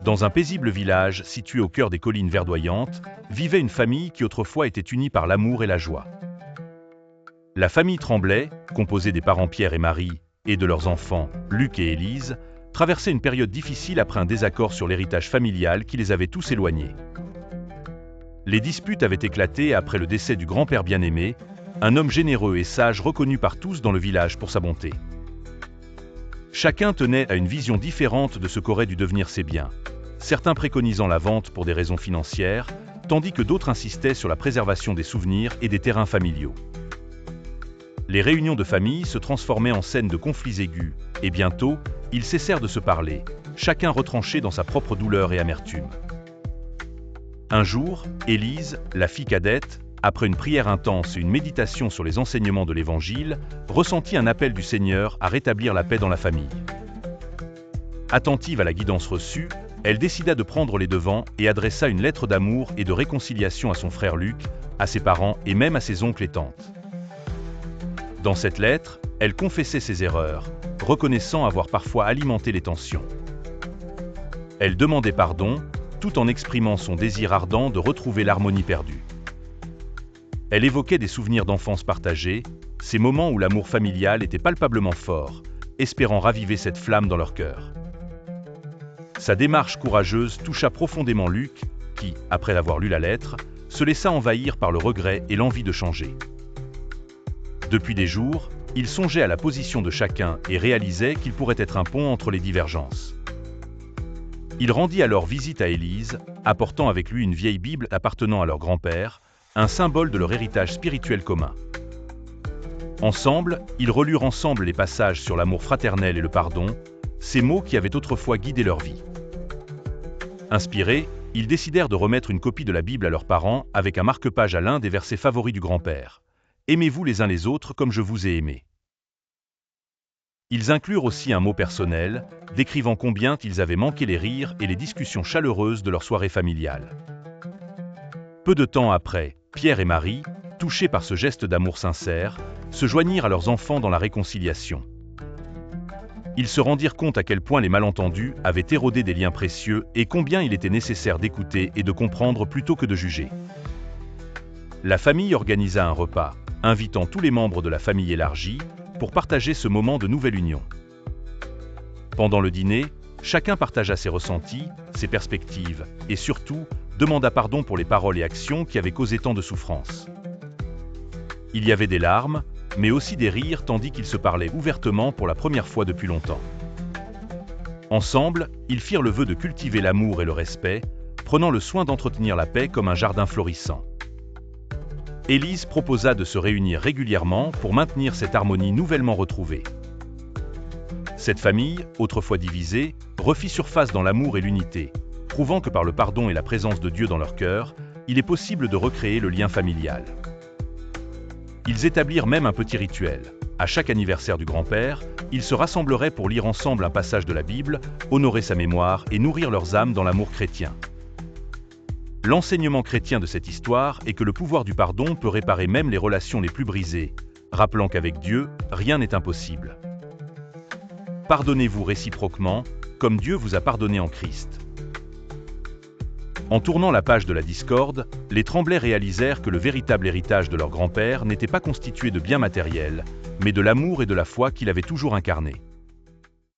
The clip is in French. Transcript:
Dans un paisible village situé au cœur des collines verdoyantes, vivait une famille qui autrefois était unie par l'amour et la joie. La famille Tremblay, composée des parents Pierre et Marie, et de leurs enfants, Luc et Élise, traversait une période difficile après un désaccord sur l'héritage familial qui les avait tous éloignés. Les disputes avaient éclaté après le décès du grand-père bien-aimé, un homme généreux et sage reconnu par tous dans le village pour sa bonté. Chacun tenait à une vision différente de ce qu'auraient dû devenir ses biens, certains préconisant la vente pour des raisons financières, tandis que d'autres insistaient sur la préservation des souvenirs et des terrains familiaux. Les réunions de famille se transformaient en scènes de conflits aigus, et bientôt, ils cessèrent de se parler, chacun retranché dans sa propre douleur et amertume. Un jour, Élise, la fille cadette, après une prière intense et une méditation sur les enseignements de l'Évangile, ressentit un appel du Seigneur à rétablir la paix dans la famille. Attentive à la guidance reçue, elle décida de prendre les devants et adressa une lettre d'amour et de réconciliation à son frère Luc, à ses parents et même à ses oncles et tantes. Dans cette lettre, elle confessait ses erreurs, reconnaissant avoir parfois alimenté les tensions. Elle demandait pardon, tout en exprimant son désir ardent de retrouver l'harmonie perdue. Elle évoquait des souvenirs d'enfance partagés, ces moments où l'amour familial était palpablement fort, espérant raviver cette flamme dans leur cœur. Sa démarche courageuse toucha profondément Luc, qui, après avoir lu la lettre, se laissa envahir par le regret et l'envie de changer. Depuis des jours, il songeait à la position de chacun et réalisait qu'il pourrait être un pont entre les divergences. Il rendit alors visite à Élise, apportant avec lui une vieille Bible appartenant à leur grand-père, un symbole de leur héritage spirituel commun. Ensemble, ils relurent ensemble les passages sur l'amour fraternel et le pardon, ces mots qui avaient autrefois guidé leur vie. Inspirés, ils décidèrent de remettre une copie de la Bible à leurs parents avec un marque-page à l'un des versets favoris du grand-père. « Aimez-vous les uns les autres comme je vous ai aimé ». Ils inclurent aussi un mot personnel, décrivant combien ils avaient manqué les rires et les discussions chaleureuses de leur soirée familiale. Peu de temps après, Pierre et Marie, touchés par ce geste d'amour sincère, se joignirent à leurs enfants dans la réconciliation. Ils se rendirent compte à quel point les malentendus avaient érodé des liens précieux et combien il était nécessaire d'écouter et de comprendre plutôt que de juger. La famille organisa un repas, invitant tous les membres de la famille élargie pour partager ce moment de nouvelle union. Pendant le dîner, chacun partagea ses ressentis, ses perspectives et surtout demanda pardon pour les paroles et actions qui avaient causé tant de souffrance. Il y avait des larmes, mais aussi des rires tandis qu'ils se parlaient ouvertement pour la première fois depuis longtemps. Ensemble, ils firent le vœu de cultiver l'amour et le respect, prenant le soin d'entretenir la paix comme un jardin florissant. Élise proposa de se réunir régulièrement pour maintenir cette harmonie nouvellement retrouvée. Cette famille, autrefois divisée, refit surface dans l'amour et l'unité, prouvant que par le pardon et la présence de Dieu dans leur cœur, il est possible de recréer le lien familial. Ils établirent même un petit rituel. À chaque anniversaire du grand-père, ils se rassembleraient pour lire ensemble un passage de la Bible, honorer sa mémoire et nourrir leurs âmes dans l'amour chrétien. L'enseignement chrétien de cette histoire est que le pouvoir du pardon peut réparer même les relations les plus brisées, rappelant qu'avec Dieu, rien n'est impossible. Pardonnez-vous réciproquement, comme Dieu vous a pardonné en Christ. En tournant la page de la discorde, les Tremblay réalisèrent que le véritable héritage de leur grand-père n'était pas constitué de biens matériels, mais de l'amour et de la foi qu'il avait toujours incarné.